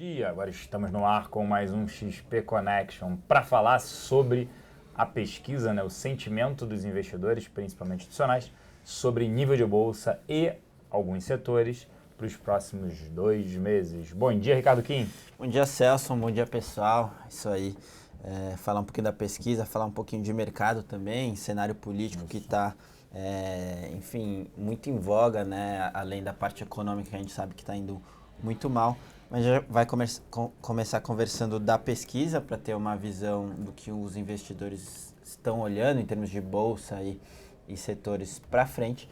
E agora estamos no ar com mais um XP Connection para falar sobre a pesquisa, o sentimento dos investidores, principalmente institucionais, sobre nível de bolsa e alguns setores para os próximos 2 meses. Bom dia, Ricardo Kim. Bom dia, Celso. Bom dia, pessoal. Isso aí. Falar um pouquinho da pesquisa, falar um pouquinho de mercado também, cenário político que está, enfim, muito em voga, né? Além da parte econômica, que a gente sabe que está indo muito mal. Mas já vai começar conversando da pesquisa para ter uma visão do que os investidores estão olhando em termos de bolsa e setores para frente.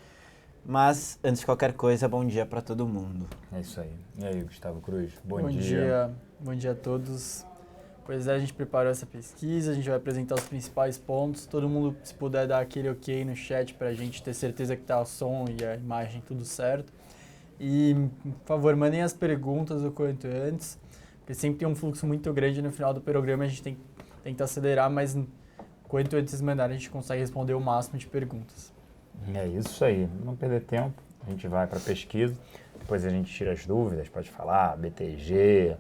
Mas, antes de qualquer coisa, bom dia para todo mundo. É isso aí. E aí, Gustavo Cruz? Bom dia. Bom dia a todos. Pois é, a gente preparou essa pesquisa, a gente vai apresentar os principais pontos. Todo mundo, se puder, dar aquele ok no chat para a gente ter certeza que está o som e a imagem tudo certo. E, por favor, mandem as perguntas o quanto antes, porque sempre tem um fluxo muito grande no final do programa, a gente tem que tentar acelerar, mas quanto antes mandarem, a gente consegue responder o máximo de perguntas. É isso aí, não perder tempo, a gente vai para a pesquisa, depois a gente tira as dúvidas, pode falar, BTG,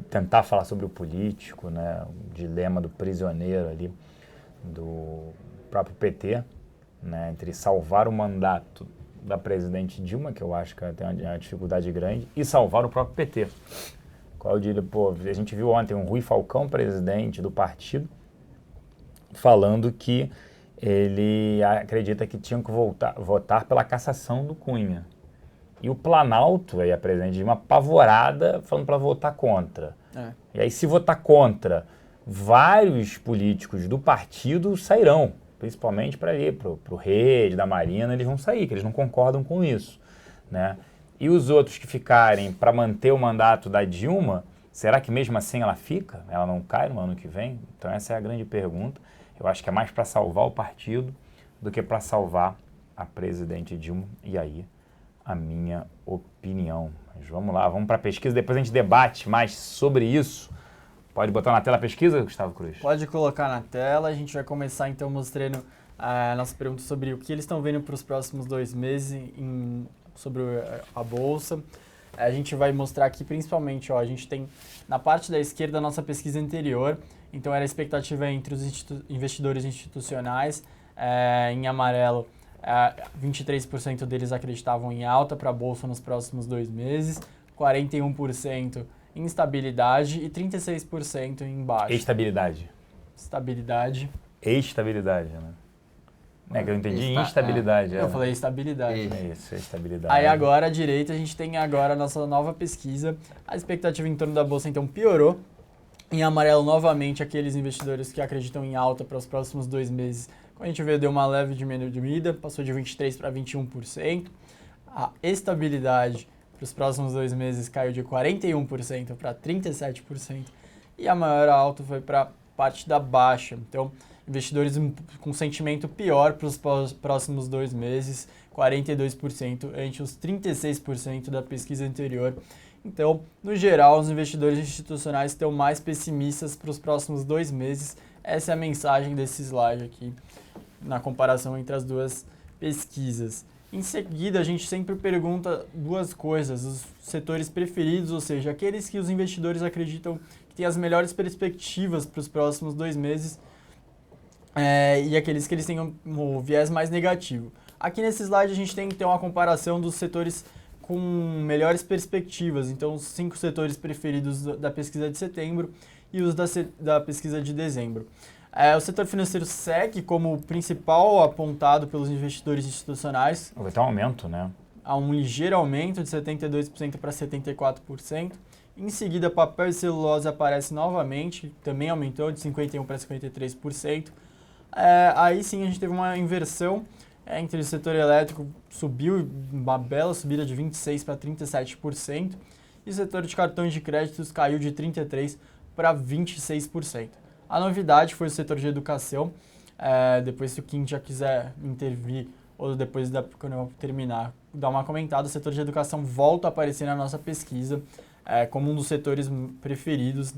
tentar falar sobre o político, né, o dilema do prisioneiro ali, do próprio PT, né, entre salvar o mandato da presidente Dilma, que eu acho que ela tem uma dificuldade grande, e salvar o próprio PT. Qual eu diria, a gente viu ontem um Rui Falcão, presidente do partido, falando que ele acredita que tinham que votar pela cassação do Cunha. E o Planalto, aí a presidente Dilma, apavorada, falando para votar contra. E aí, se votar contra, vários políticos do partido sairão, principalmente para ir para o Rede, da Marina, eles vão sair, que eles não concordam com isso, né? E os outros que ficarem para manter o mandato da Dilma, será que mesmo assim ela fica? Ela não cai no ano que vem? Então essa é a grande pergunta. Eu acho que é mais para salvar o partido do que para salvar a presidente Dilma. E aí, a minha opinião. Mas vamos lá, vamos para a pesquisa, depois a gente debate mais sobre isso. Pode botar na tela a pesquisa, Gustavo Cruz? Pode colocar na tela. A gente vai começar então mostrando a nossa pergunta sobre o que eles estão vendo para os próximos 2 meses sobre a Bolsa. A gente vai mostrar aqui principalmente, a gente tem na parte da esquerda a nossa pesquisa anterior, então era a expectativa entre os investidores institucionais, em amarelo, 23% deles acreditavam em alta para a Bolsa nos próximos 2 meses, 41% instabilidade e 36% em baixa. Estabilidade. Estabilidade. Estabilidade, né? É que eu entendi instabilidade. Eu falei estabilidade. É isso, estabilidade. Aí agora, à direita, a gente tem agora a nossa nova pesquisa. A expectativa em torno da Bolsa, então, piorou. Em amarelo, novamente, aqueles investidores que acreditam em alta para os próximos 2 meses. Como a gente vê, deu uma leve diminuída, passou de 23% para 21%. A estabilidade para os próximos 2 meses caiu de 41% para 37%. E a maior alta foi para a parte da baixa. Então, investidores com sentimento pior para os próximos 2 meses, 42% ante os 36% da pesquisa anterior. Então, no geral, os investidores institucionais estão mais pessimistas para os próximos 2 meses. Essa é a mensagem desse slide aqui, na comparação entre as duas pesquisas. Em seguida, a gente sempre pergunta 2 coisas, os setores preferidos, ou seja, aqueles que os investidores acreditam que têm as melhores perspectivas para os próximos 2 meses, e aqueles que eles têm um viés mais negativo. Aqui nesse slide a gente tem então uma comparação dos setores com melhores perspectivas, então os 5 setores preferidos da pesquisa de setembro e os da pesquisa de dezembro. O setor financeiro segue como o principal apontado pelos investidores institucionais. Vai ter um aumento, né? Há um ligeiro aumento de 72% para 74%. Em seguida, papel e celulose aparece novamente, também aumentou de 51% para 53%. Aí sim a gente teve uma inversão entre o setor elétrico, subiu uma bela subida de 26% para 37%, e o setor de cartões de créditos caiu de 33% para 26%. A novidade foi o setor de educação. Depois, se o Kim já quiser intervir, ou depois, quando eu terminar, dar uma comentada, o setor de educação volta a aparecer na nossa pesquisa como um dos setores preferidos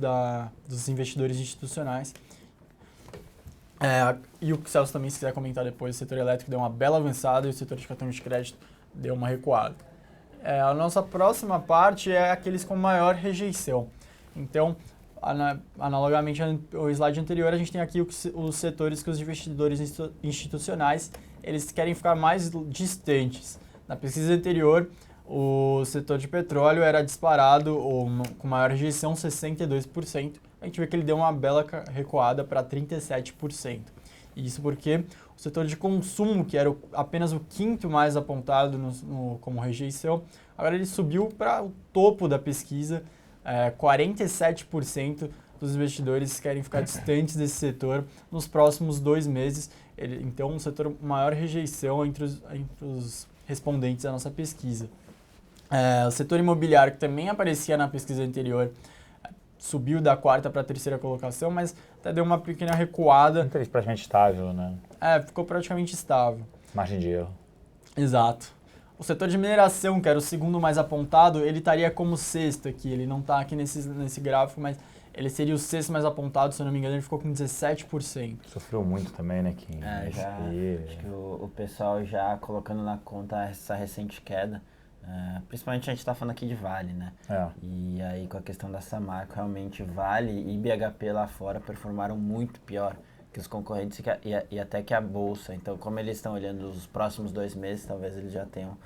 dos investidores institucionais. E o Celso também, se quiser comentar depois, o setor elétrico deu uma bela avançada e o setor de cartão de crédito deu uma recuada. A nossa próxima parte é aqueles com maior rejeição. Então, analogamente ao slide anterior, a gente tem aqui os setores que os investidores institucionais eles querem ficar mais distantes. Na pesquisa anterior, o setor de petróleo era disparado, ou com maior rejeição, 62%. A gente vê que ele deu uma bela recuada para 37%. Isso porque o setor de consumo, que era apenas o quinto mais apontado como rejeição, agora ele subiu para o topo da pesquisa. 47% dos investidores querem ficar distantes desse setor nos próximos 2 meses. Então, um setor maior rejeição entre os respondentes à nossa pesquisa. O setor imobiliário, que também aparecia na pesquisa anterior, subiu da 4ª para a 3ª colocação, mas até deu uma pequena recuada. Praticamente estável, né? Ficou praticamente estável. Margem de erro. Exato. O setor de mineração, que era o segundo mais apontado, ele estaria como sexto aqui. Ele não está aqui nesse gráfico, mas ele seria o sexto mais apontado, se eu não me engano, ele ficou com 17%. Sofreu muito também, né, Kim? Acho que o pessoal já colocando na conta essa recente queda. Principalmente a gente está falando aqui de Vale, né? E aí com a questão da Samarco, realmente Vale e BHP lá fora performaram muito pior que os concorrentes e até que a Bolsa. Então, como eles estão olhando os próximos 2 meses, talvez eles já tenham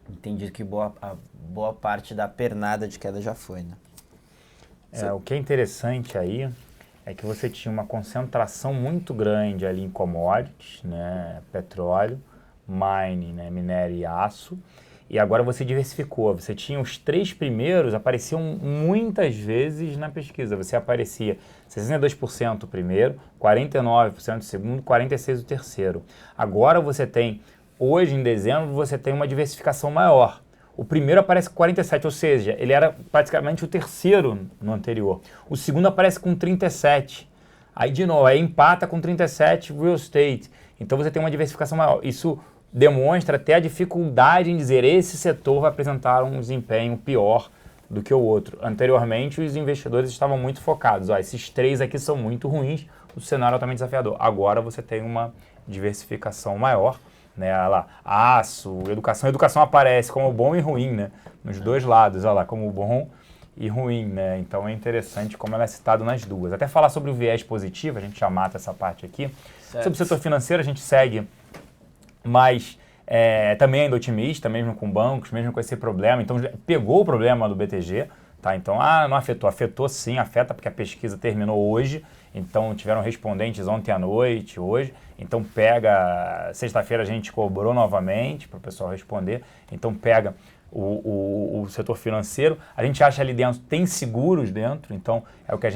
entendido que boa parte da pernada de queda já foi, né? O que é interessante aí é que você tinha uma concentração muito grande ali em commodities, né? Petróleo, mining, né? Minério e aço. E agora você diversificou. Você tinha os 3 primeiros, apareciam muitas vezes na pesquisa. Você aparecia 62% o primeiro, 49% o segundo, 46% o terceiro. Agora você tem, hoje em dezembro, você tem uma diversificação maior. O primeiro aparece com 47%, ou seja, ele era praticamente o terceiro no anterior. O segundo aparece com 37%. Aí, de novo, aí empata com 37% real estate. Então você tem uma diversificação maior. Isso demonstra até a dificuldade em dizer esse setor vai apresentar um desempenho pior do que o outro. Anteriormente, os investidores estavam muito focados. Esses 3 aqui são muito ruins, o cenário é altamente desafiador. Agora você tem uma diversificação maior, né? Olha lá, aço, educação. Educação aparece como bom e ruim, né? Nos 2 lados, olha lá, como bom e ruim, né? Então é interessante como ela é citada nas duas. Até falar sobre o viés positivo, a gente já mata essa parte aqui. Certo. Sobre o setor financeiro, a gente segue, mas também ainda otimista, mesmo com bancos, mesmo com esse problema. Então, pegou o problema do BTG, tá? Então, não afetou. Afetou sim, afeta porque a pesquisa terminou hoje. Então, tiveram respondentes ontem à noite, hoje. Então, sexta-feira a gente cobrou novamente para o pessoal responder. Então, pega o setor financeiro. A gente acha ali dentro, tem seguros dentro. Então, é o que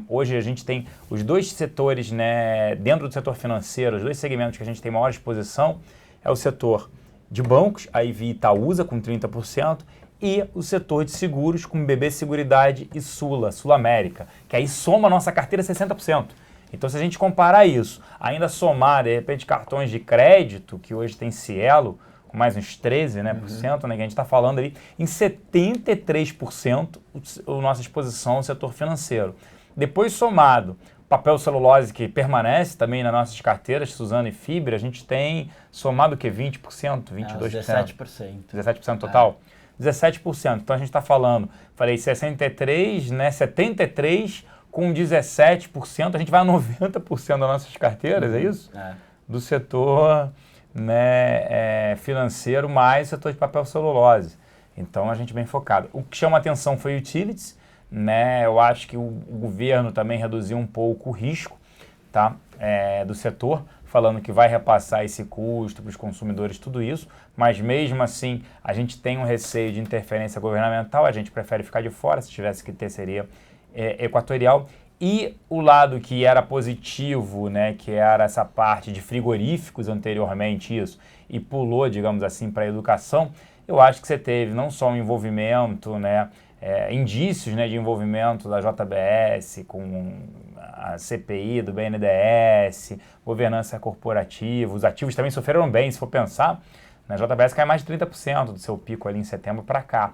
hoje a gente tem os 2 setores, né, dentro do setor financeiro, os 2 segmentos que a gente tem maior exposição, é o setor de bancos, aí vi Itaúsa com 30%, e o setor de seguros com BB Seguridade e Sul-América, que aí soma a nossa carteira 60%. Então, se a gente comparar isso, ainda somar, de repente, cartões de crédito, que hoje tem Cielo, com mais uns 13%, né, por cento, né, que a gente está falando ali, em 73% a nossa exposição ao setor financeiro. Depois, somado papel celulose, que permanece também nas nossas carteiras, Suzano e Fibra, a gente tem somado o quê? 20%, 22%? 17%. 17% total? 17%. Então a gente está falando, falei 63%, né? 73% com 17%, a gente vai a 90% das nossas carteiras, é isso? Do setor, né, financeiro mais o setor de papel celulose. Então a gente bem focado. O que chama atenção foi utilities, né? Eu acho que o governo também reduziu um pouco o risco, tá? Do setor, falando que vai repassar esse custo para os consumidores, tudo isso, mas mesmo assim a gente tem um receio de interferência governamental, a gente prefere ficar de fora, se tivesse que ter seria Equatorial. E o lado que era positivo, né, que era essa parte de frigoríficos anteriormente isso, e pulou, digamos assim, para a educação, eu acho que você teve não só um envolvimento, né, indícios, né, de envolvimento da JBS com a CPI do BNDES, governança corporativa, os ativos também sofreram bem, se for pensar, na JBS cai mais de 30% do seu pico ali em setembro para cá.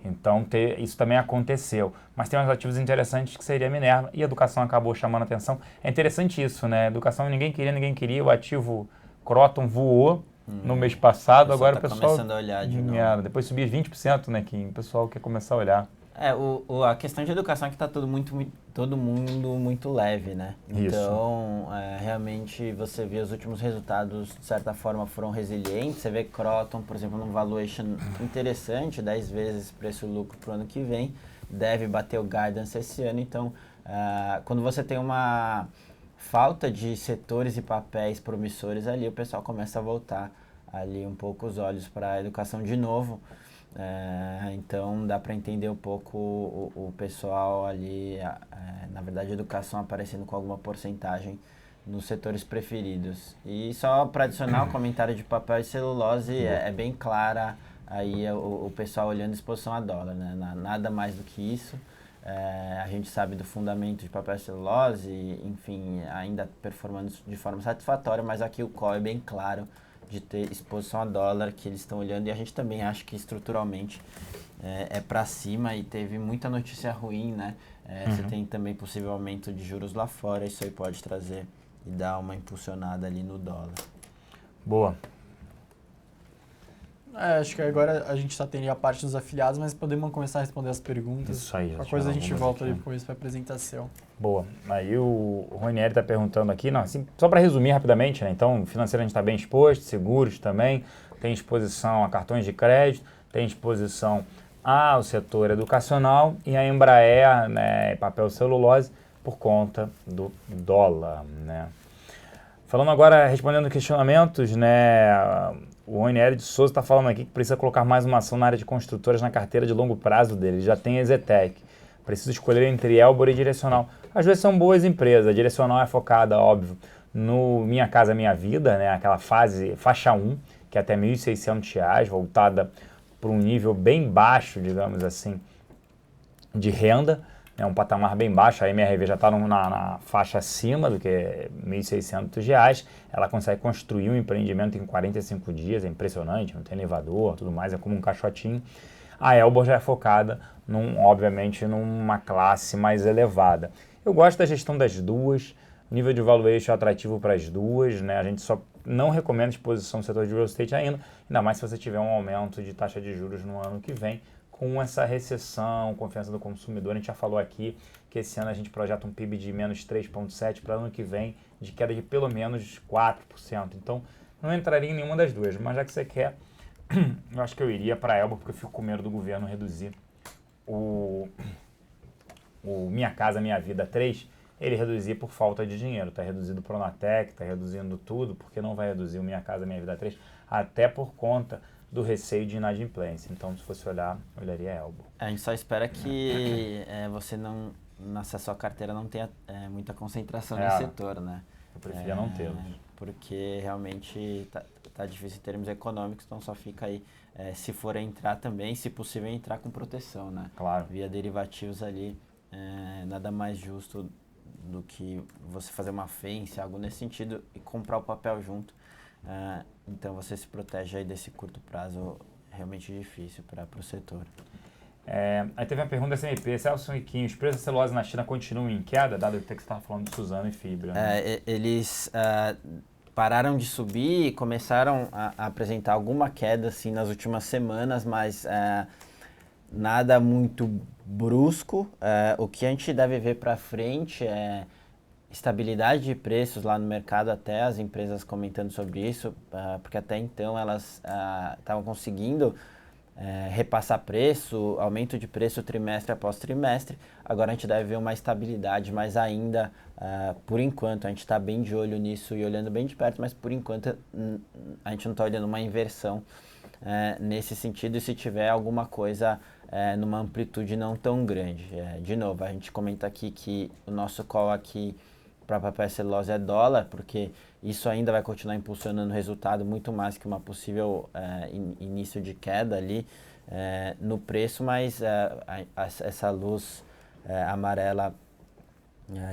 Então isso também aconteceu. Mas tem uns ativos interessantes que seria a Minerva e a educação acabou chamando a atenção. É interessante isso, né? Educação ninguém queria, o ativo Croton voou no mês passado, agora o pessoal começando a olhar de novo. Depois subiu 20%, né, que o pessoal quer começar a olhar. A questão de educação é que está todo mundo muito leve, né? Isso. Então, realmente, você vê os últimos resultados, de certa forma, foram resilientes. Você vê Croton, por exemplo, num valuation interessante, 10 vezes preço-lucro para o ano que vem, deve bater o guidance esse ano. Então, quando você tem uma falta de setores e papéis promissores ali, o pessoal começa a voltar ali um pouco os olhos para a educação de novo. Então dá para entender um pouco o pessoal ali, na verdade a educação aparecendo com alguma porcentagem nos setores preferidos. E só para adicionar o comentário de papel e celulose, é bem clara aí o pessoal olhando exposição a dólar, né? Nada mais do que isso. A gente sabe do fundamento de papel e celulose, enfim, ainda performando de forma satisfatória, mas aqui o call é bem claro de ter exposição a dólar que eles estão olhando, e a gente também acha que estruturalmente é para cima, e teve muita notícia ruim, né? Você tem também possível aumento de juros lá fora, isso aí pode trazer e dar uma impulsionada ali no dólar. Boa. Acho que agora a gente está tendo a parte dos afiliados, mas podemos começar a responder as perguntas. Isso aí. Qualquer coisa a gente volta depois para a apresentação. Boa. Aí o Ronieri está perguntando aqui, não, assim, só para resumir rapidamente, né? Então, financeiro a gente está bem exposto, seguros também, tem exposição a cartões de crédito, tem exposição ao setor educacional e a Embraer, né, papel celulose, por conta do dólar, né? Falando agora, respondendo questionamentos, né? O Ronieri de Souza está falando aqui que precisa colocar mais uma ação na área de construtoras na carteira de longo prazo dele. Ele já tem a Zetec. Precisa escolher entre Elbor e Direcional. As duas são boas empresas. A Direcional é focada, óbvio, no Minha Casa Minha Vida, né? Aquela faixa 1, que é até R$ 1.600, voltada para um nível bem baixo, digamos assim, de renda. É um patamar bem baixo, a MRV já está na faixa acima do que R$ 1.600. Ela consegue construir um empreendimento em 45 dias, é impressionante, não tem elevador, tudo mais, é como um caixotinho. A Elbor já é focada, obviamente, numa classe mais elevada. Eu gosto da gestão das duas, nível de valuation atrativo para as duas, né? A gente só não recomenda exposição no setor de real estate ainda mais se você tiver um aumento de taxa de juros no ano que vem, com essa recessão, confiança do consumidor. A gente já falou aqui que esse ano a gente projeta um PIB de menos 3,7% para o ano que vem, de queda de pelo menos 4%. Então, não entraria em nenhuma das duas, mas já que você quer, eu acho que eu iria para a Elbor, porque eu fico com medo do governo reduzir o Minha Casa Minha Vida 3, ele reduzir por falta de dinheiro. Está reduzido o Pronatec, está reduzindo tudo, porque não vai reduzir o Minha Casa Minha Vida 3, até por conta do receio de inadimplência. Então, se fosse olhar, eu olharia a Elbor. A gente só espera que você não, na sua carteira, não tenha muita concentração nesse setor, né? Eu preferia não tê-los. Porque realmente tá difícil em termos econômicos, então só fica aí, se for entrar também, se possível, entrar com proteção, né? Claro. Via derivativos ali, nada mais justo do que você fazer uma fence, algo nesse sentido, e comprar o papel junto. Então você se protege aí desse curto prazo realmente difícil para o setor. Aí teve uma pergunta da SMP, Celso e Kim, os preços da celulose na China continuam em queda, dado que você estava falando de Suzano e Fibra, né? Eles pararam de subir e começaram a apresentar alguma queda assim, nas últimas semanas, mas nada muito brusco. O que a gente deve ver para frente é estabilidade de preços lá no mercado, até as empresas comentando sobre isso, porque até então elas estavam conseguindo repassar preço, aumento de preço trimestre após trimestre. Agora a gente deve ver uma estabilidade, mas ainda, por enquanto, a gente está bem de olho nisso e olhando bem de perto, mas por enquanto a gente não está olhando uma inversão nesse sentido, e se tiver alguma coisa numa amplitude não tão grande. De novo, a gente comenta aqui que o nosso call aqui para papel celulose é dólar, porque isso ainda vai continuar impulsionando o resultado muito mais que uma possível início de queda ali no preço, mas essa luz amarela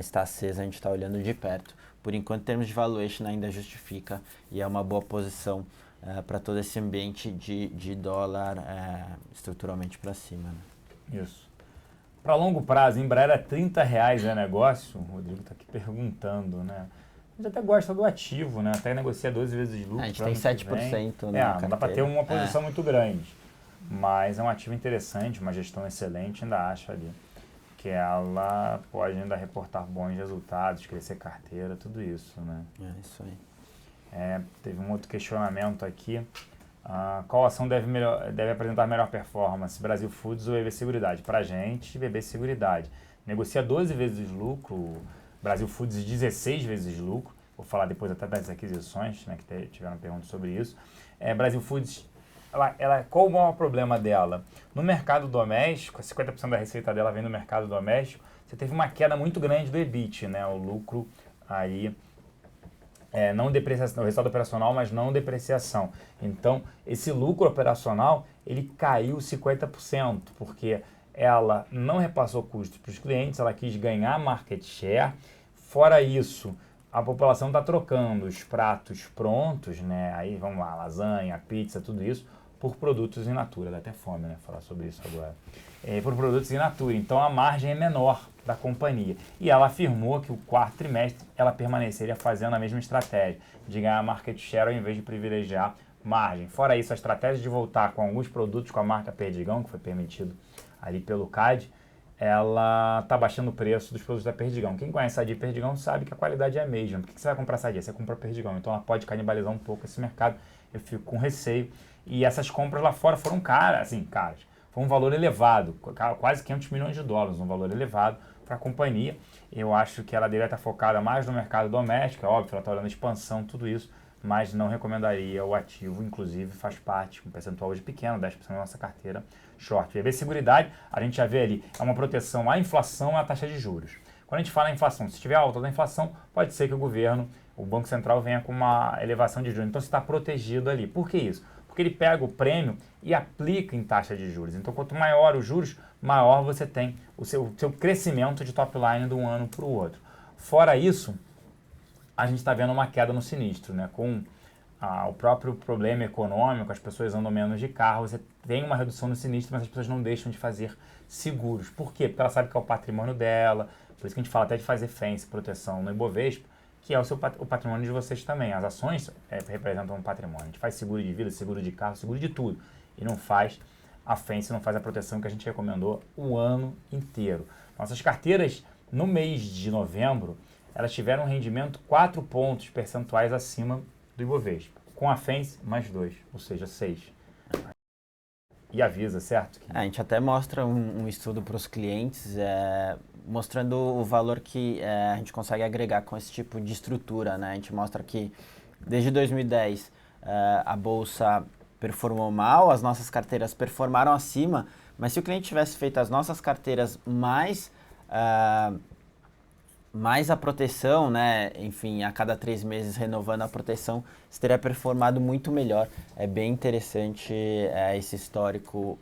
está acesa, a gente está olhando de perto. Por enquanto, em termos de valuation, ainda justifica e é uma boa posição para todo esse ambiente de dólar estruturalmente para cima, né? Isso. Para longo prazo, Embraer é R$30 negócio? O Rodrigo está aqui perguntando, né? A gente até gosta do ativo, né? Até negocia 12 vezes de lucro. A gente tem 7% na carteira. Não dá para ter uma posição muito grande. mas é um ativo interessante, uma gestão excelente, ainda acho ali, que ela pode ainda reportar bons resultados, crescer carteira, tudo isso, né? É isso aí. Teve um outro questionamento aqui. Qual ação deve apresentar melhor performance? Brasil Foods ou BB Seguridade? Para a gente, BB Seguridade. Negocia 12 vezes lucro, Brasil Foods 16 vezes lucro. Vou falar depois até das aquisições, né, que tiveram perguntas sobre isso. Brasil Foods, qual o maior problema dela? No mercado doméstico, 50% da receita dela vem do mercado doméstico, você teve uma queda muito grande do EBIT, né, o lucro aí... não depreciação, o resultado operacional, mas não depreciação. Então, esse lucro operacional, ele caiu 50%, porque ela não repassou custos para os clientes, ela quis ganhar market share. Fora isso, a população está trocando os pratos prontos, né? Aí, vamos lá, lasanha, pizza, tudo isso, por produtos in natura. Dá até fome, né? Falar sobre isso agora. Por produtos in natura. Então, a margem é menor da companhia. E ela afirmou que o quarto trimestre ela permaneceria fazendo a mesma estratégia, de ganhar market share ao invés de privilegiar margem. Fora isso, a estratégia de voltar com alguns produtos com a marca Perdigão, que foi permitido ali pelo CAD, ela está baixando o preço dos produtos da Perdigão. Quem conhece a Sadia e Perdigão sabe que a qualidade é a mesma. Por que você vai comprar Sadia? Você compra Perdigão. Então ela pode canibalizar um pouco esse mercado. Eu fico com receio. E essas compras lá fora foram caras. Foi um valor elevado, quase 500 milhões de dólares, um valor elevado para a companhia. Eu acho que ela deveria estar focada mais no mercado doméstico, é óbvio, ela está olhando expansão, tudo isso, mas não recomendaria o ativo, inclusive faz parte, um percentual hoje pequeno, 10% da nossa carteira short. BB Seguridade, a gente já vê ali, é uma proteção à inflação e à taxa de juros. Quando a gente fala em inflação, se estiver alta da inflação, pode ser que o governo, o Banco Central venha com uma elevação de juros, então você está protegido ali. Por que isso? Porque ele pega o prêmio e aplica em taxa de juros. Então, quanto maior os juros, maior você tem o seu crescimento de top line de um ano para o outro. Fora isso, a gente está vendo uma queda no sinistro, né? Com o próprio problema econômico, as pessoas andam menos de carro, você tem uma redução no sinistro, mas as pessoas não deixam de fazer seguros. Por quê? Porque ela sabe que é o patrimônio dela, por isso que a gente fala até de fazer FENS, proteção no Ibovespa, que é o patrimônio de vocês também. As ações representam um patrimônio. A gente faz seguro de vida, seguro de carro, seguro de tudo. E não faz a FENS, não faz a proteção que a gente recomendou o ano inteiro. Nossas carteiras, no mês de novembro, elas tiveram um rendimento 4 pontos percentuais acima do Ibovespa. Com a FENS, mais 2, ou seja, 6. E avisa, certo? A gente até mostra um estudo para os clientes, mostrando o valor que a gente consegue agregar com esse tipo de estrutura, né? A gente mostra que desde 2010 a bolsa performou mal, as nossas carteiras performaram acima, mas se o cliente tivesse feito as nossas carteiras mais a proteção, né? Enfim, a cada 3 meses renovando a proteção, você teria performado muito melhor. É bem interessante esse histórico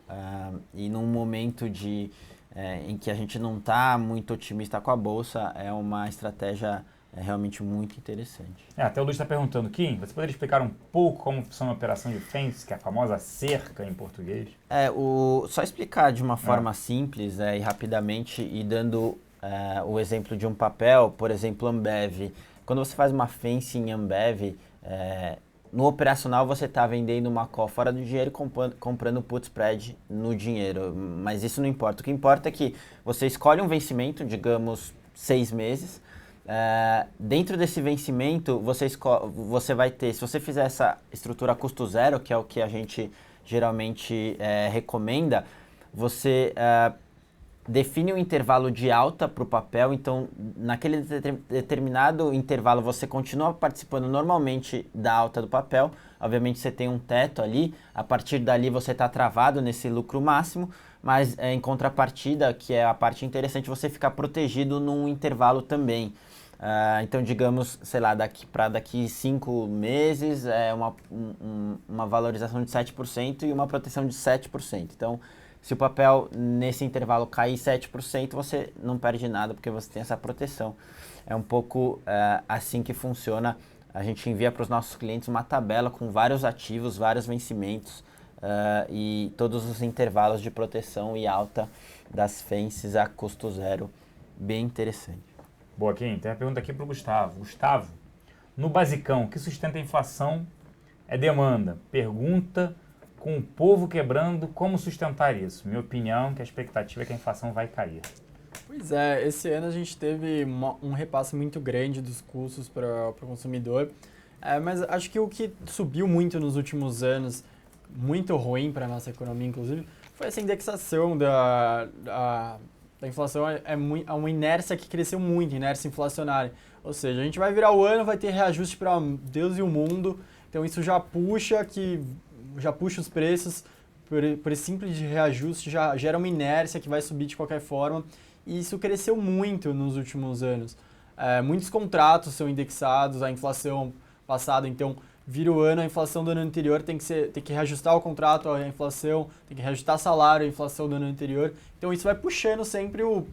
e num momento em que a gente não está muito otimista com a bolsa, é uma estratégia realmente muito interessante. Até o Luiz está perguntando, Kim, você poderia explicar um pouco como funciona a operação de FENS, que é a famosa cerca em português? Só explicar de uma forma simples e rapidamente e dando o exemplo de um papel, por exemplo, Ambev. Quando você faz uma FENS em Ambev, no operacional você está vendendo uma call fora do dinheiro e comprando put spread no dinheiro, mas isso não importa. O que importa é que você escolhe um vencimento, digamos 6 meses, dentro desse vencimento você vai ter, se você fizer essa estrutura a custo zero, que é o que a gente geralmente recomenda, você define um intervalo de alta para o papel, então naquele determinado intervalo você continua participando normalmente da alta do papel, obviamente você tem um teto ali, a partir dali você está travado nesse lucro máximo, mas em contrapartida, que é a parte interessante, você ficar protegido num intervalo também. Então, digamos, sei lá, daqui 5 meses é uma valorização de 7% e uma proteção de 7%. Então, se o papel nesse intervalo cair 7%, você não perde nada porque você tem essa proteção. É um pouco assim que funciona. A gente envia para os nossos clientes uma tabela com vários ativos, vários vencimentos e todos os intervalos de proteção e alta das FENSes a custo zero. Bem interessante. Boa, Kim. Tem uma pergunta aqui para o Gustavo. Gustavo, no basicão, o que sustenta a inflação é demanda. Pergunta com o povo quebrando, como sustentar isso? Minha opinião é que a expectativa é que a inflação vai cair. Pois é, esse ano a gente teve um repasse muito grande dos custos para o consumidor, mas acho que o que subiu muito nos últimos anos, muito ruim para a nossa economia, inclusive, foi essa indexação da inflação. É uma inércia que cresceu muito, inércia inflacionária. Ou seja, a gente vai virar o ano, vai ter reajuste para Deus e o mundo, então isso já puxa os preços, por esse simples reajuste já gera uma inércia que vai subir de qualquer forma, e isso cresceu muito nos últimos anos. Muitos contratos são indexados à inflação passada, então vira o ano, a inflação do ano anterior tem que reajustar o contrato à inflação, tem que reajustar salário à inflação do ano anterior, então isso vai puxando sempre o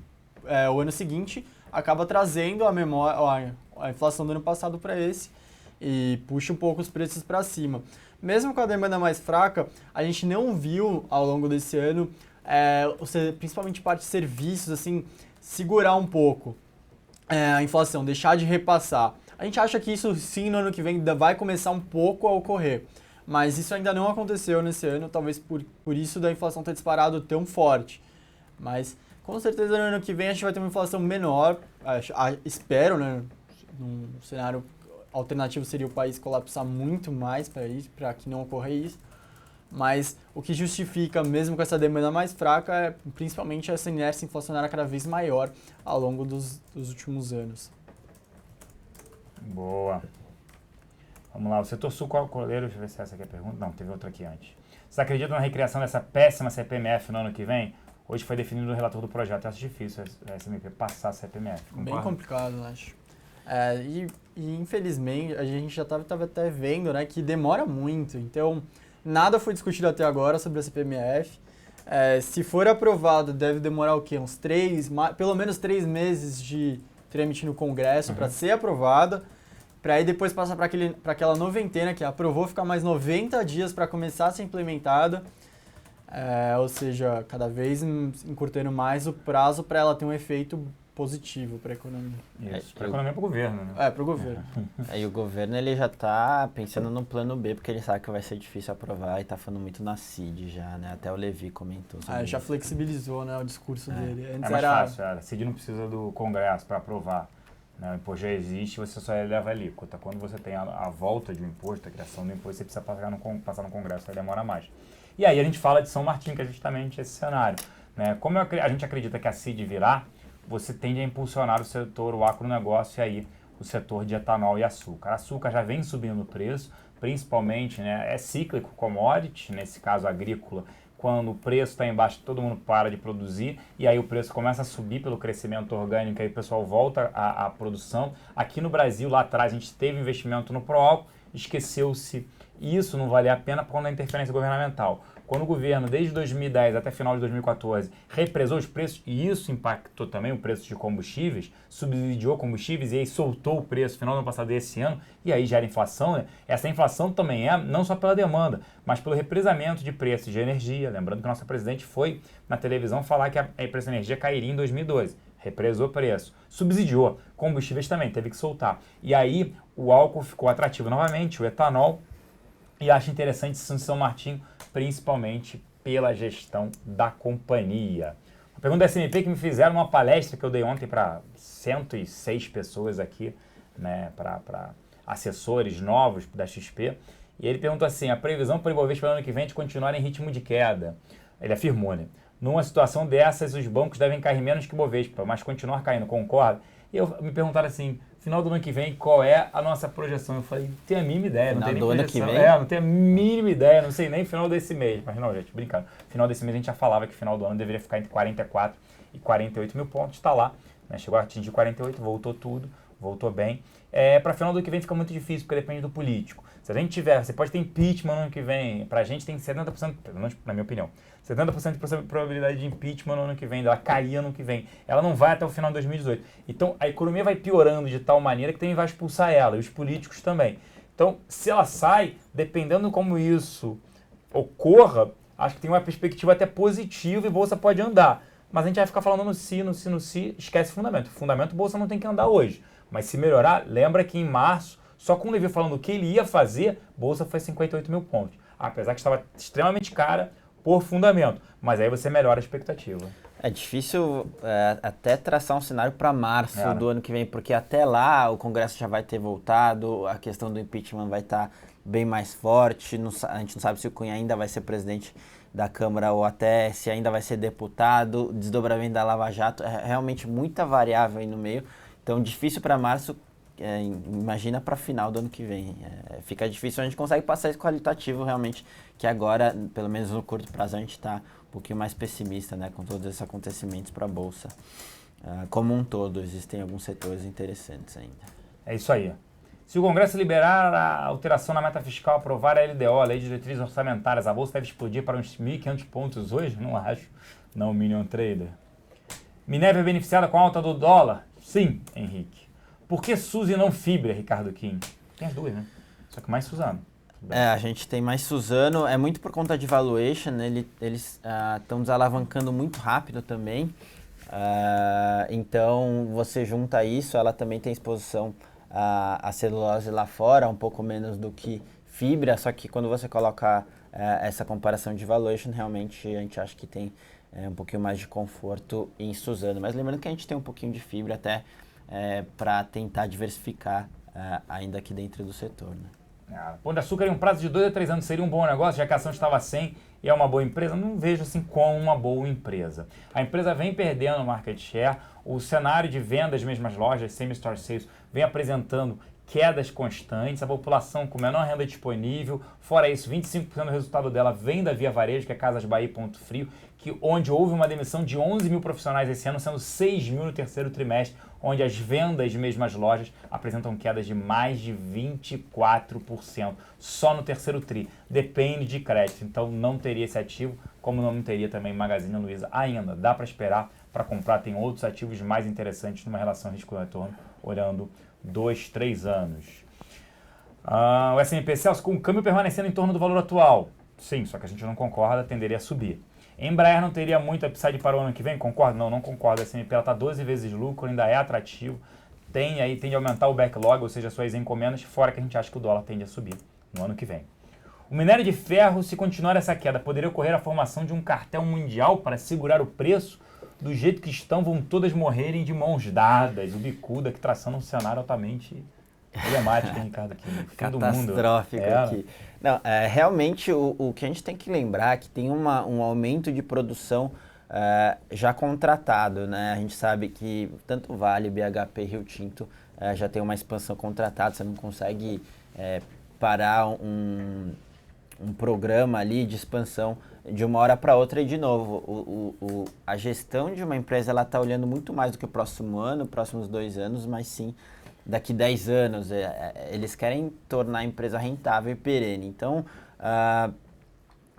ano seguinte, acaba trazendo a inflação do ano passado para esse, e puxa um pouco os preços para cima. Mesmo com a demanda mais fraca, a gente não viu ao longo desse ano, principalmente parte de serviços, assim, segurar um pouco a inflação, deixar de repassar. A gente acha que isso sim no ano que vem vai começar um pouco a ocorrer, mas isso ainda não aconteceu nesse ano, talvez por isso da inflação ter disparado tão forte. Mas com certeza no ano que vem a gente vai ter uma inflação menor, espero, né? Num cenário alternativo seria o país colapsar muito mais para que não ocorra isso. Mas o que justifica, mesmo com essa demanda mais fraca, é principalmente essa inércia inflacionária cada vez maior ao longo dos últimos anos. Boa. Vamos lá, o setor sucroalcooleiro, deixa eu ver se essa aqui é a pergunta. Não, teve outra aqui antes. Vocês acreditam na recriação dessa péssima CPMF no ano que vem? Hoje foi definido no relator do projeto. Eu acho difícil a SMP passar a CPMF. Concorda? Bem complicado, eu acho. E infelizmente a gente já estava até vendo, né, que demora muito. Então, nada foi discutido até agora sobre a CPMF. Se for aprovado, deve demorar o quê? Pelo menos 3 meses de trâmite no Congresso para ser aprovada. Para aí depois passar para aquela noventena que aprovou, ficar mais 90 dias para começar a ser implementada. Ou seja, cada vez encurtando mais o prazo para ela ter um efeito positivo para a economia. Isso, para a economia e para o governo, né? Para o governo. E o governo ele já está pensando no plano B, porque ele sabe que vai ser difícil aprovar e está falando muito na CID já, né? Até o Levi comentou. Já flexibilizou, né, o discurso dele. Antes mais fácil, a CID não precisa do Congresso para aprovar. Né? O imposto já existe, você só eleva a alíquota. Quando você tem a volta de um imposto, a criação do imposto, você precisa passar no Congresso, aí demora mais. E aí a gente fala de São Martin, que é justamente esse cenário. Né? Como a gente acredita que a CID virá, você tende a impulsionar o setor, o agronegócio e aí o setor de etanol e açúcar. Açúcar já vem subindo o preço, principalmente, né, é cíclico, commodity, nesse caso agrícola, quando o preço está embaixo, todo mundo para de produzir e aí o preço começa a subir pelo crescimento orgânico, aí o pessoal volta à produção. Aqui no Brasil, lá atrás, a gente teve investimento no Proálcool, esqueceu-se, isso não valia a pena por conta da interferência governamental. Quando o governo, desde 2010 até final de 2014, represou os preços, e isso impactou também o preço de combustíveis, subsidiou combustíveis e aí soltou o preço no final do ano passado e esse ano, e aí gera inflação, né? Essa inflação também é não só pela demanda, mas pelo represamento de preços de energia. Lembrando que o nosso presidente foi na televisão falar que o preço da energia cairia em 2012. Represou preço, subsidiou, combustíveis também, teve que soltar. E aí o álcool ficou atrativo novamente, o etanol, e acho interessante São Martinho, principalmente pela gestão da companhia. A pergunta da SMP que me fizeram numa palestra que eu dei ontem para 106 pessoas aqui, né, para assessores novos da XP, e ele perguntou assim, a previsão para o Ibovespa no ano que vem é de continuar em ritmo de queda. Ele afirmou, né? Numa situação dessas, os bancos devem cair menos que o Ibovespa, mas continuar caindo, concorda? E me perguntaram assim, final do ano que vem, qual é a nossa projeção? Eu falei, não tenho a mínima ideia, não tem nem projeção. Não tenho a mínima ideia, não sei nem final desse mês. Mas não, gente, brincando. Final desse mês a gente já falava que final do ano deveria ficar entre 44 e 48 mil pontos, está lá, né? Chegou a atingir 48, voltou tudo, voltou bem. Para final do ano que vem fica muito difícil, porque depende do político. Se a gente tiver, você pode ter impeachment no ano que vem, pra gente tem 70%, pelo menos na minha opinião, 70% de probabilidade de impeachment no ano que vem, dela cair ano que vem. Ela não vai até o final de 2018. Então, a economia vai piorando de tal maneira que também vai expulsar ela, e os políticos também. Então, se ela sai, dependendo como isso ocorra, acho que tem uma perspectiva até positiva e Bolsa pode andar. Mas a gente vai ficar falando no si, esquece fundamento. Fundamento, Bolsa não tem que andar hoje. Mas se melhorar, lembra que em março, só com o Levi falando o que ele ia fazer, Bolsa foi 58 mil pontos. apesar que estava extremamente cara por fundamento. Mas aí você melhora a expectativa. É difícil até traçar um cenário para março do ano que vem, porque até lá o Congresso já vai ter voltado, a questão do impeachment vai estar bem mais forte, a gente não sabe se o Cunha ainda vai ser presidente da Câmara ou até se ainda vai ser deputado, desdobramento da Lava Jato, é realmente muita variável aí no meio, então difícil para março, imagina para final do ano que vem. Fica difícil, a gente consegue passar esse qualitativo realmente, que agora, pelo menos no curto prazo, a gente está um pouquinho mais pessimista, né, com todos esses acontecimentos para a Bolsa. Como um todo, existem alguns setores interessantes ainda. É isso aí. Se o Congresso liberar a alteração na meta fiscal, aprovar a LDO, a Lei de Diretrizes Orçamentárias, a Bolsa deve explodir para uns 1.500 pontos hoje? Não acho. Não, Minion Trader. Minerva é beneficiada com a alta do dólar? Sim, Henrique. Por que Suzy e não Fibra, Ricardo Kim? Tem as duas, né? Só que mais Suzano. A gente tem mais Suzano, é muito por conta de valuation, né? Eles estão desalavancando muito rápido também. Então, você junta isso, ela também tem exposição a celulose lá fora, um pouco menos do que fibra, só que quando você coloca essa comparação de valuation, realmente a gente acha que tem um pouquinho mais de conforto em Suzano. Mas lembrando que a gente tem um pouquinho de fibra até para tentar diversificar ainda aqui dentro do setor, né? Pão de Açúcar em um prazo de 2 a 3 anos seria um bom negócio, já que a ação estava 100 e é uma boa empresa? Não vejo assim como uma boa empresa. A empresa vem perdendo market share, o cenário de vendas das mesmas lojas, same-store sales, vem apresentando quedas constantes, a população com menor renda disponível, fora isso, 25% do resultado dela vem da Via Varejo, que é Casas Bahia e Ponto Frio, onde houve uma demissão de 11 mil profissionais esse ano, sendo 6 mil no terceiro trimestre, onde as vendas de mesmas lojas apresentam quedas de mais de 24%, só no terceiro tri. Depende de crédito, então não teria esse ativo, como não teria também Magazine Luiza ainda. Dá para esperar para comprar, tem outros ativos mais interessantes numa relação risco-retorno, olhando 2, 3 anos. O S&P Celso, com o câmbio permanecendo em torno do valor atual. Sim, só que a gente não concorda, tenderia a subir. Embraer não teria muito upside para o ano que vem? Concordo? Não concordo. A S&P está 12 vezes lucro, ainda é atrativo. Tende a aumentar o backlog, ou seja, suas encomendas, fora que a gente acha que o dólar tende a subir no ano que vem. O minério de ferro, se continuar essa queda, poderia ocorrer a formação de um cartel mundial para segurar o preço? Do jeito que estão, vão todas morrerem de mãos dadas. O bicuda que traçando um cenário altamente problemático, hein, Ricardo? Catastrófico aqui. Não, realmente o que a gente tem que lembrar é que tem um aumento de produção já contratado, né? A gente sabe que tanto Vale, BHP e Rio Tinto já tem uma expansão contratada, você não consegue parar um programa ali de expansão de uma hora para outra. E de novo, a gestão de uma empresa ela está olhando muito mais do que o próximo ano, próximos 2 anos, mas sim daqui 10 anos. Eles querem tornar a empresa rentável e perene. Então,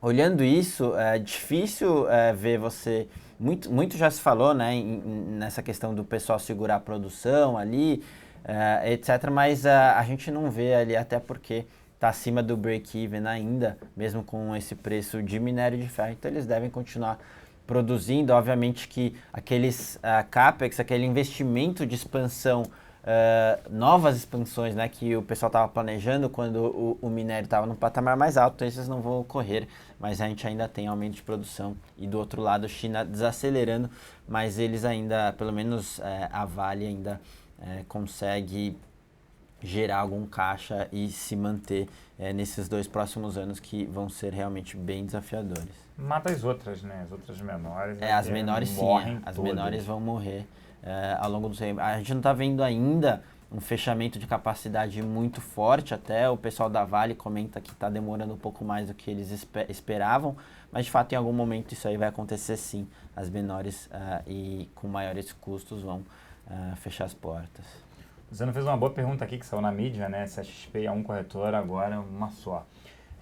olhando isso, é difícil ver você... Muito já se falou, né, nessa questão do pessoal segurar a produção ali, etc. Mas a gente não vê ali, até porque está acima do break-even ainda, mesmo com esse preço de minério de ferro. Então, eles devem continuar produzindo. Obviamente que aqueles CAPEX, aquele investimento de expansão, novas expansões, né, que o pessoal estava planejando quando o minério estava no patamar mais alto, esses não vão ocorrer, mas a gente ainda tem aumento de produção. E do outro lado, China desacelerando, mas eles ainda, pelo menos a Vale ainda consegue gerar algum caixa e se manter nesses 2 próximos anos que vão ser realmente bem desafiadores. Mata as outras, né? As outras menores. As menores sim, as menores vão morrer ao longo do tempo. A gente não está vendo ainda um fechamento de capacidade muito forte, até o pessoal da Vale comenta que está demorando um pouco mais do que eles esperavam, mas de fato em algum momento isso aí vai acontecer sim. As menores e com maiores custos vão fechar as portas. Você não fez uma boa pergunta aqui que saiu na mídia, né? Se a XP é um corretor, agora uma só.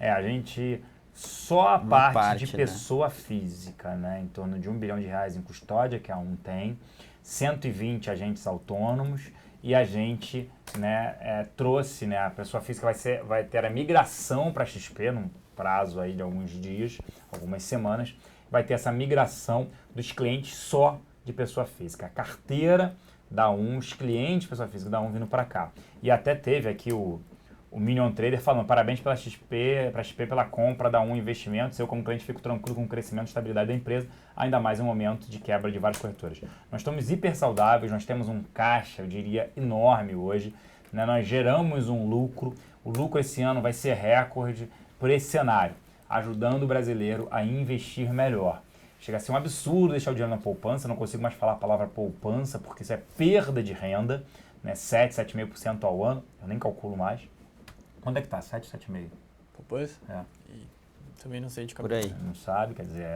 A gente... Só a parte de pessoa física, né? Em torno de R$1 bilhão em custódia, que a tem, 120 agentes autônomos, e a gente, né, trouxe, né, a pessoa física vai ter a migração para a XP, num prazo aí de alguns dias, algumas semanas, vai ter essa migração dos clientes só de pessoa física. A carteira da os clientes, pessoa física da vindo para cá. E até teve aqui o O Minion Trader falando, parabéns para XP pela compra da Investimentos. Eu, como cliente, fico tranquilo com o crescimento e estabilidade da empresa, ainda mais em um momento de quebra de várias corretoras. Nós estamos hiper saudáveis, nós temos um caixa, eu diria, enorme hoje, né? Nós geramos um lucro. O lucro esse ano vai ser recorde por esse cenário, ajudando o brasileiro a investir melhor. Chega a ser um absurdo deixar o dinheiro na poupança, não consigo mais falar a palavra poupança, porque isso é perda de renda, né? 7,5% ao ano, eu nem calculo mais. Quando é que tá? 7, 7,5? Poupança? É. Também não sei de Por cabeça. aí. Não sabe, quer dizer,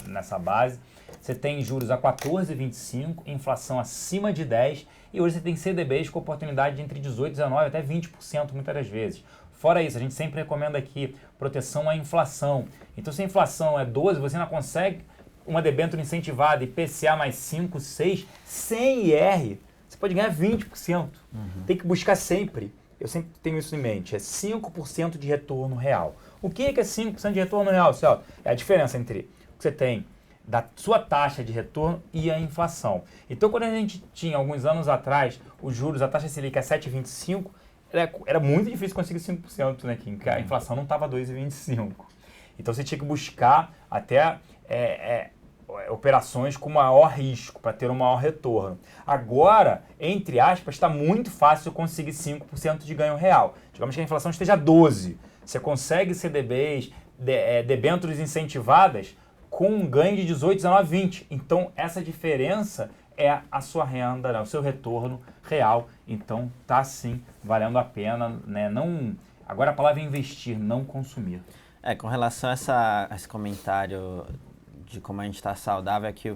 nessa base. Você tem juros a 14,25, inflação acima de 10, e hoje você tem CDBs com oportunidade de entre 18, 19 até 20% muitas das vezes. Fora isso, a gente sempre recomenda aqui proteção à inflação. Então, se a inflação é 12, você ainda consegue uma debênture incentivada IPCA mais 5, 6, sem IR, você pode ganhar 20%. Tem que buscar sempre. Eu sempre tenho isso em mente, é 5% de retorno real. O que é 5% de retorno real, Celso? É a diferença entre o que você tem da sua taxa de retorno e a inflação. Então, quando a gente tinha, alguns anos atrás, os juros, a taxa Selic é 7,25, era muito difícil conseguir 5%, né, Kim? A inflação não estava 2,25. Então, você tinha que buscar até operações com maior risco, para ter um maior retorno. Agora, entre aspas, está muito fácil conseguir 5% de ganho real. Digamos que a inflação esteja 12%. Você consegue CDBs, debêntures incentivadas, com um ganho de 18, 19, 20. Então, essa diferença é a sua renda, né, o seu retorno real. Então, tá sim valendo a pena, né? Não, agora a palavra é investir, não consumir. Com relação a esse comentário de como a gente está saudável, é que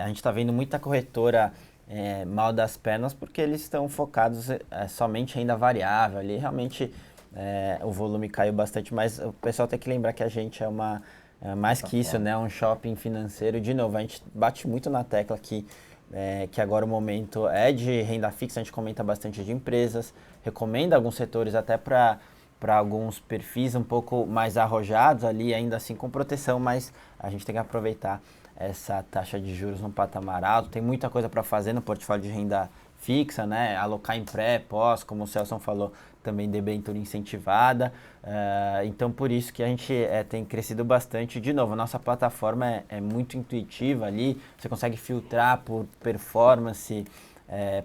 a gente está vendo muita corretora mal das pernas porque eles estão focados somente em renda variável. Ali realmente o volume caiu bastante, mas o pessoal tem que lembrar que a gente é mais que isso, né? Um shopping financeiro. De novo, a gente bate muito na tecla que agora o momento é de renda fixa, a gente comenta bastante de empresas, recomenda alguns setores até para alguns perfis um pouco mais arrojados ali, ainda assim com proteção, mas a gente tem que aproveitar essa taxa de juros num patamar alto. Tem muita coisa para fazer no portfólio de renda fixa, né? Alocar em pré, pós, como o Celso falou, também debênture incentivada. Então, por isso que a gente tem crescido bastante. De novo, a nossa plataforma é muito intuitiva ali, você consegue filtrar por performance,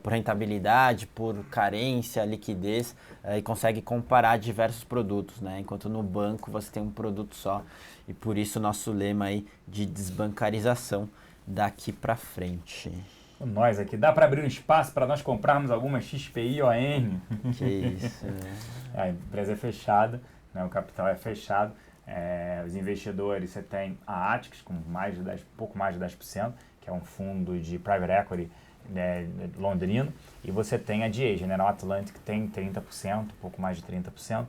por rentabilidade, por carência, liquidez, e consegue comparar diversos produtos, né? Enquanto no banco você tem um produto só, e por isso o nosso lema aí de desbancarização daqui para frente. Nós aqui, dá para abrir um espaço para nós comprarmos algumas XPI ON? Que isso, né? A empresa é fechada, né? O capital é fechado. Os investidores, você tem a Atix com pouco mais de 10%, que é um fundo de private equity, né, londrino, e você tem a DIA, General Atlantic, que tem 30%, pouco mais de 30%,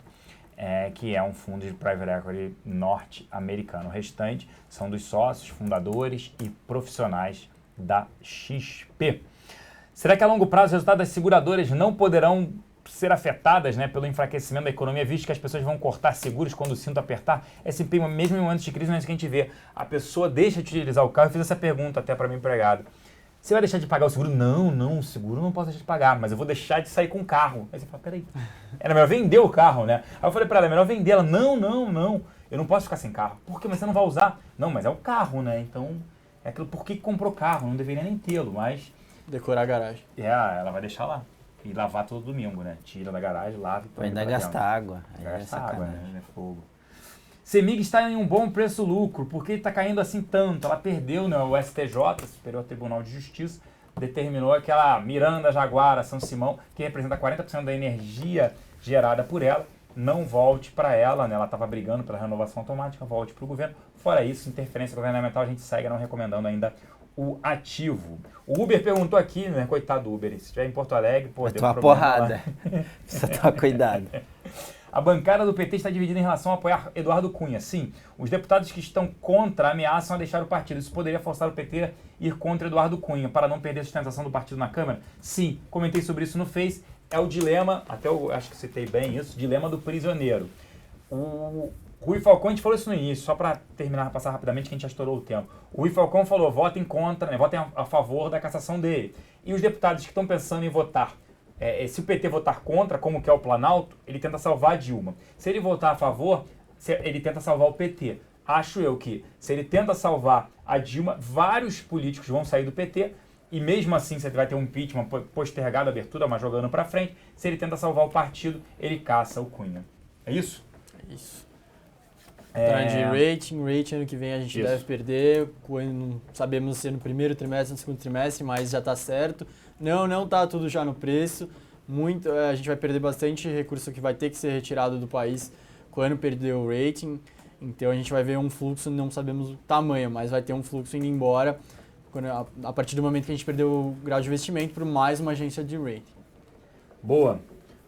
que é um fundo de private equity norte-americano. O restante são dos sócios, fundadores e profissionais da XP. Será que a longo prazo os resultados das seguradoras não poderão ser afetadas, né, pelo enfraquecimento da economia, visto que as pessoas vão cortar seguros quando o cinto apertar? sempre, mesmo em momentos de crise, não é isso que a gente vê. A pessoa deixa de utilizar o carro. Eu fiz essa pergunta até para meu empregado. Você vai deixar de pagar o seguro? Não, o seguro não posso deixar de pagar, mas eu vou deixar de sair com o carro. Aí você fala, peraí, era melhor vender o carro, né? Aí eu falei para ela, é melhor vender. Ela, não, eu não posso ficar sem carro. Por quê? Mas você não vai usar. Não, mas é o carro, né? Então, é aquilo, por que comprou carro? Não deveria nem tê-lo, mas... Decorar a garagem. Ela vai deixar lá. E lavar todo domingo, né? Tira da garagem, lava e põe. Ainda gasta água. Gasta água, né? É fogo. CEMIG está em um bom preço-lucro. Por que está caindo assim tanto? Ela perdeu, né? O STJ, Superior Tribunal de Justiça, determinou aquela Miranda Jaguara São Simão, que representa 40% da energia gerada por ela, não volte para ela, né? Ela estava brigando pela renovação automática, volte para o governo. Fora isso, interferência governamental, a gente segue não recomendando ainda o ativo. O Uber perguntou aqui, né? Coitado do Uber, se estiver em Porto Alegre, pô, deu uma porrada. Precisa tomar cuidado. A bancada do PT está dividida em relação a apoiar Eduardo Cunha. Sim, os deputados que estão contra ameaçam a deixar o partido. Isso poderia forçar o PT a ir contra Eduardo Cunha para não perder a sustentação do partido na Câmara? Sim, comentei sobre isso no Face. É o dilema, até eu acho que citei bem isso, dilema do prisioneiro. O Rui Falcão, a gente falou isso no início, só para terminar, passar rapidamente, que a gente já estourou o tempo. O Rui Falcão falou, votem contra, né, votem a favor da cassação dele. E os deputados que estão pensando em votar se o PT votar contra, como que é o Planalto, ele tenta salvar a Dilma. Se ele votar a favor, ele tenta salvar o PT. Acho eu que, se ele tenta salvar a Dilma, vários políticos vão sair do PT, e mesmo assim você vai ter um impeachment postergado, abertura, mas jogando para frente. Se ele tenta salvar o partido, ele caça o Cunha. É isso? É isso. Rating ano que vem a gente deve perder, não sabemos se é no primeiro trimestre ou no segundo trimestre, mas já está certo. Não está tudo já no preço, a gente vai perder bastante recurso que vai ter que ser retirado do país quando perder o rating, então a gente vai ver um fluxo, não sabemos o tamanho, mas vai ter um fluxo indo embora a partir do momento que a gente perdeu o grau de investimento por mais uma agência de rating. Boa.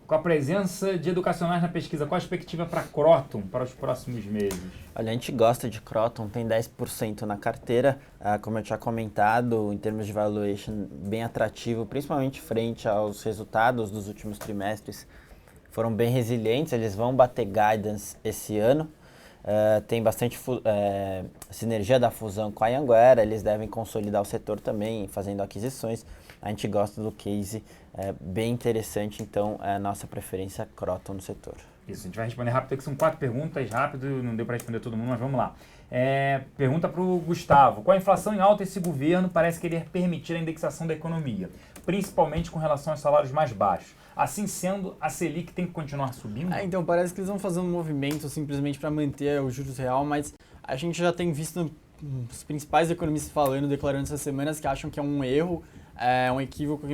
Com a presença de educacionais na pesquisa, qual a expectativa para Kroton para os próximos meses? Olha, a gente gosta de Kroton, tem 10% na carteira, como eu tinha comentado, em termos de valuation, bem atrativo, principalmente frente aos resultados dos últimos trimestres. Foram bem resilientes, eles vão bater guidance esse ano. Tem bastante sinergia da fusão com a Anhanguera, eles devem consolidar o setor também, fazendo aquisições. A gente gosta do case, bem interessante, então é a nossa preferência Kroton no setor. Isso, a gente vai responder rápido, que são 4 perguntas, rápido, não deu para responder todo mundo, mas vamos lá. Pergunta para o Gustavo, com a inflação em alta, esse governo parece querer permitir a indexação da economia, principalmente com relação aos salários mais baixos. Assim sendo, a Selic tem que continuar subindo? Então, parece que eles vão fazer um movimento simplesmente para manter o juros real, mas a gente já tem visto os principais economistas declarando essas semanas que acham que é um erro, um equívoco, que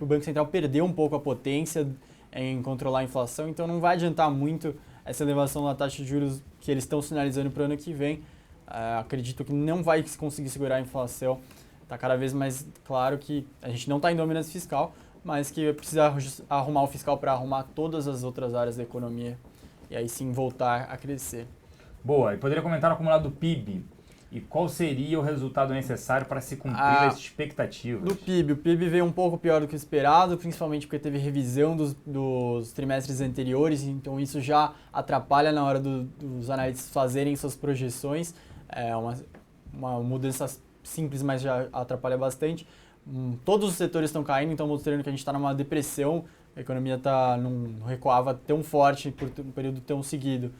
o Banco Central perdeu um pouco a potência em controlar a inflação, então não vai adiantar muito essa elevação da taxa de juros que eles estão sinalizando para o ano que vem. Acredito que não vai conseguir segurar a inflação. Está cada vez mais claro que a gente não está em dominância fiscal, mas que precisa arrumar o fiscal para arrumar todas as outras áreas da economia e aí sim voltar a crescer. Boa, e poderia comentar o acumulado do PIB? E qual seria o resultado necessário para se cumprir as expectativas? Do PIB, o PIB veio um pouco pior do que o esperado, principalmente porque teve revisão dos trimestres anteriores, então isso já atrapalha na hora dos analistas fazerem suas projeções. É uma mudança simples, mas já atrapalha bastante. Todos os setores estão caindo, então mostrando que a gente está numa depressão, a economia não recuava tão forte por um período tão seguido.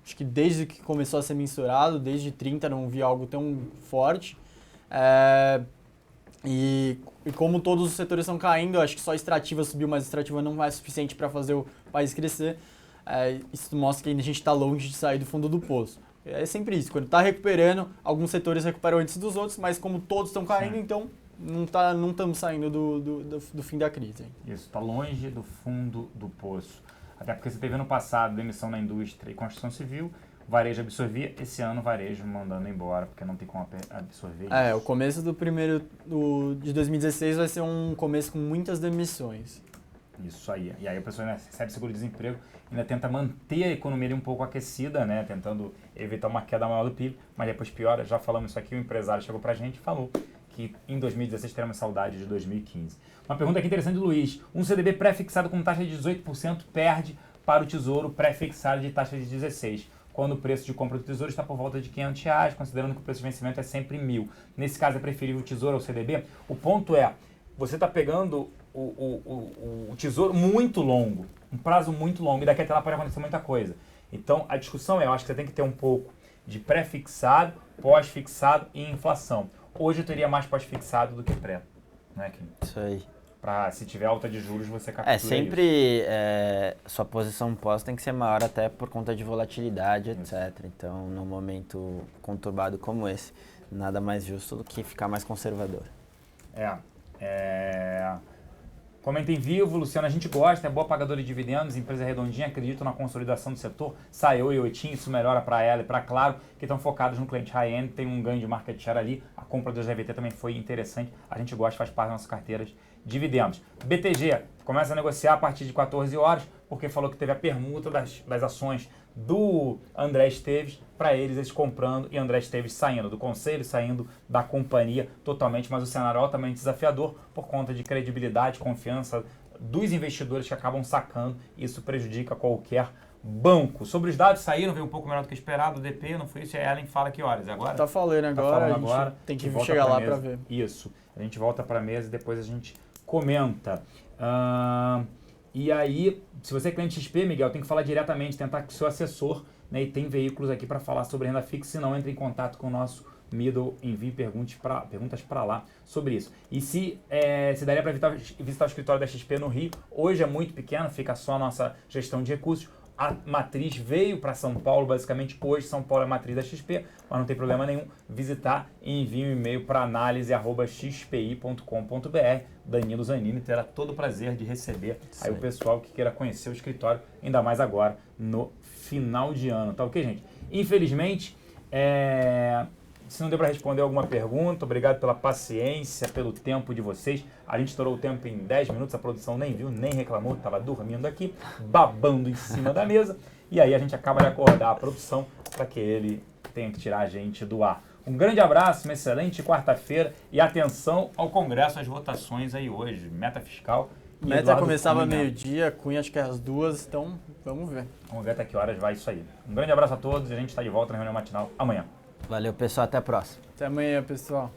Acho que desde que começou a ser mensurado, desde 30 não vi algo tão forte. E como todos os setores estão caindo, acho que só a extrativa subiu, mas a extrativa não é suficiente para fazer o país crescer. Isso mostra que ainda a gente está longe de sair do fundo do poço. É sempre isso, quando está recuperando, alguns setores recuperam antes dos outros, mas como todos estão caindo, então não estamos saindo do fim da crise. Isso, está longe do fundo do poço. Até porque você teve ano passado demissão na indústria e construção civil, o varejo absorvia, esse ano o varejo mandando embora, porque não tem como absorver isso. O começo de 2016 vai ser um começo com muitas demissões. Isso aí. E aí a pessoa recebe seguro-desemprego, ainda tenta manter a economia ali um pouco aquecida, né? Tentando evitar uma queda maior do PIB, mas depois piora. Já falamos isso aqui, o empresário chegou pra gente e falou que em 2016 teremos saudade de 2015. Uma pergunta aqui interessante do Luiz. Um CDB pré-fixado com taxa de 18% perde para o Tesouro pré-fixado de taxa de 16%, quando o preço de compra do Tesouro está por volta de R$500, considerando que o preço de vencimento é sempre 1.000. Nesse caso é preferível o Tesouro ao CDB? O ponto é, você está pegando o Tesouro muito longo, um prazo muito longo, e daqui até lá pode acontecer muita coisa. Então a discussão eu acho que você tem que ter um pouco de pré-fixado, pós-fixado e inflação. Hoje eu teria mais pós-fixado do que pré, não é, Kim? Isso aí. Para se tiver alta de juros, você captura sempre sua posição pós tem que ser maior até por conta de volatilidade, etc. Isso. Então, num momento conturbado como esse, nada mais justo do que ficar mais conservador. Comenta em vivo, Luciano, a gente gosta, é boa pagadora de dividendos, empresa redondinha, acredito na consolidação do setor, Saiô e Oitim, isso melhora para ela e para Claro, que estão focados no cliente high-end, tem um ganho de market share ali, a compra do GVT também foi interessante, a gente gosta, faz parte das nossas carteiras de dividendos. BTG começa a negociar a partir de 14 horas, porque falou que teve a permuta das ações do André Esteves, para eles comprando e André Esteves saindo do conselho, saindo da companhia totalmente, mas o cenário é altamente desafiador por conta de credibilidade, confiança dos investidores que acabam sacando, e isso prejudica qualquer banco. Sobre os dados saíram, veio um pouco melhor do que esperado, o DP, não foi isso? E a Ellen fala que horas? Agora? Tá falando agora, a gente tem que chegar lá para ver. Isso, a gente volta para a mesa e depois a gente comenta. E aí, se você é cliente XP, Miguel, tem que falar diretamente, tentar com o seu assessor, né? E tem veículos aqui para falar sobre renda fixa, se não, entre em contato com o nosso Middle, envie perguntas para lá sobre isso. E se daria para visitar o escritório da XP no Rio, hoje é muito pequeno, fica só a nossa gestão de recursos. A matriz veio para São Paulo, basicamente hoje São Paulo é a matriz da XP, mas não tem problema nenhum visitar e envie um e-mail para análise@xpi.com.br. Danilo Zanini terá todo o prazer de receber aí o pessoal que queira conhecer o escritório, ainda mais agora no final de ano, tá ok, gente? Infelizmente, se não deu para responder alguma pergunta, obrigado pela paciência, pelo tempo de vocês. A gente estourou o tempo em 10 minutos, a produção nem viu, nem reclamou, estava dormindo aqui, babando em cima da mesa. E aí a gente acaba de acordar a produção para que ele tenha que tirar a gente do ar. Um grande abraço, uma excelente quarta-feira e atenção ao Congresso, às votações aí hoje, meta fiscal. Meta começava meio-dia, Cunha acho que é às 2, então vamos ver. Vamos ver até que horas vai isso aí. Um grande abraço a todos e a gente está de volta na reunião matinal amanhã. Valeu, pessoal. Até a próxima. Até amanhã, pessoal.